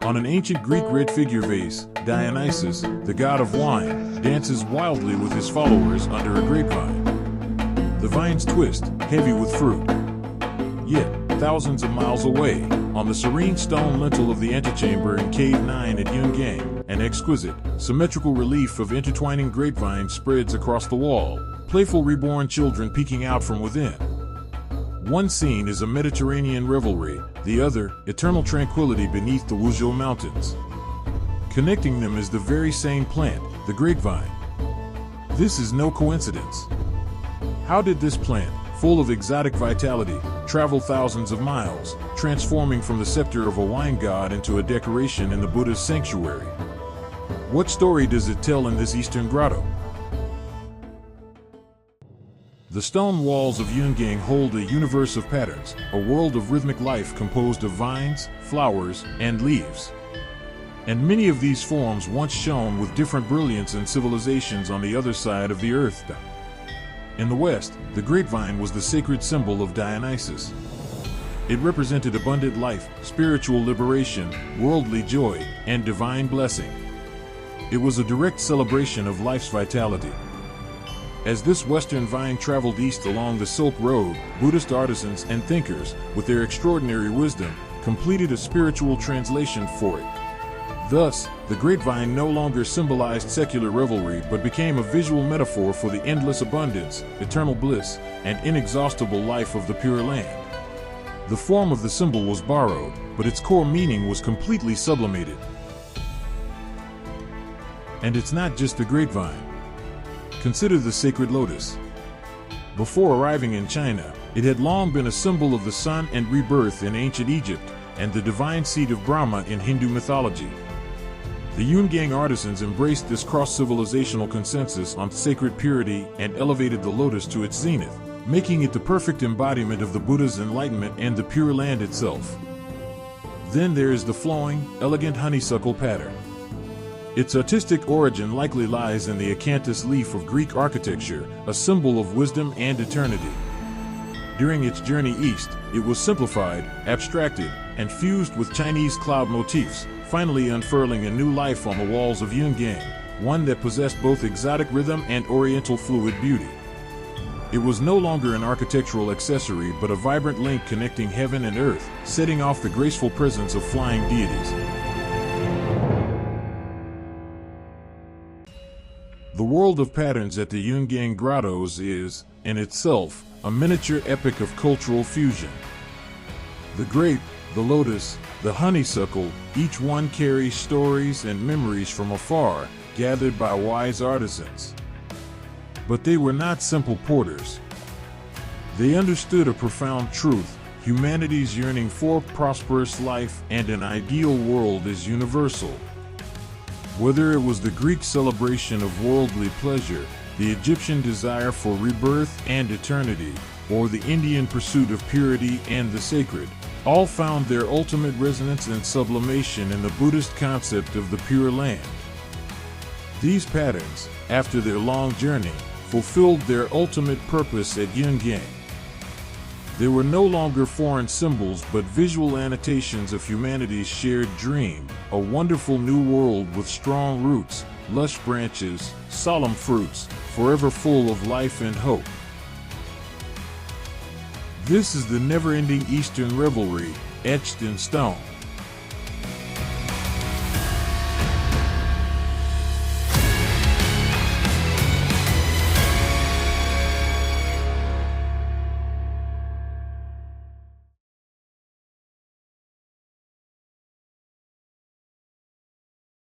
On an ancient Greek red figure vase, Dionysus, the god of wine, dances wildly with his followers under a grapevine. The vines twist, heavy with fruit. Yet, thousands of miles away, on the serene stone lintel of the antechamber in Cave 9 at Yungang, an exquisite, symmetrical relief of intertwining grapevines spreads across the wall, playful reborn children peeking out from within. One scene is a Mediterranean revelry, the other, eternal tranquility beneath the Wuzhou mountains. Connecting them is the very same plant, the grapevine. This is no coincidence. How did this plant, full of exotic vitality, travel thousands of miles, transforming from the scepter of a wine god into a decoration in the Buddha's sanctuary? What story does it tell in this eastern grotto? The stone walls of Yungang hold a universe of patterns, a world of rhythmic life composed of vines, flowers, and leaves. And many of these forms once shone with different brilliance in civilizations on the other side of the earth. In the West, the grapevine was the sacred symbol of Dionysus. It represented abundant life, spiritual liberation, worldly joy, and divine blessing. It was a direct celebration of life's vitality. As this western vine traveled east along the Silk Road, Buddhist artisans and thinkers, with their extraordinary wisdom, completed a spiritual translation for it. Thus, the grapevine no longer symbolized secular revelry but became a visual metaphor for the endless abundance, eternal bliss, and inexhaustible life of the Pure Land. The form of the symbol was borrowed, but its core meaning was completely sublimated. And it's not just the grapevine. Consider the sacred lotus. Before arriving in China, it had long been a symbol of the sun and rebirth in ancient Egypt, and the divine seat of Brahma in Hindu mythology. The Yungang artisans embraced this cross-civilizational consensus on sacred purity and elevated the lotus to its zenith, making it the perfect embodiment of the Buddha's enlightenment and the Pure Land itself. Then there is the flowing, elegant honeysuckle pattern. Its artistic origin likely lies in the acanthus leaf of Greek architecture, a symbol of wisdom and eternity. During its journey east, it was simplified, abstracted, and fused with Chinese cloud motifs, finally unfurling a new life on the walls of Yungang, one that possessed both exotic rhythm and oriental fluid beauty. It was no longer an architectural accessory but a vibrant link connecting heaven and earth, setting off the graceful presence of flying deities. The world of patterns at the Yungang grottos is, in itself, a miniature epic of cultural fusion. The grape, the lotus, the honeysuckle, each one carries stories and memories from afar, gathered by wise artisans. But they were not simple porters. They understood a profound truth: humanity's yearning for prosperous life and an ideal world is universal. Whether it was the Greek celebration of worldly pleasure, the Egyptian desire for rebirth and eternity, or the Indian pursuit of purity and the sacred, all found their ultimate resonance and sublimation in the Buddhist concept of the Pure Land. These patterns, after their long journey, fulfilled their ultimate purpose at Yungang. They were no longer foreign symbols but visual annotations of humanity's shared dream, a wonderful new world with strong roots, lush branches, solemn fruits, forever full of life and hope. This is the never-ending Eastern revelry, etched in stone.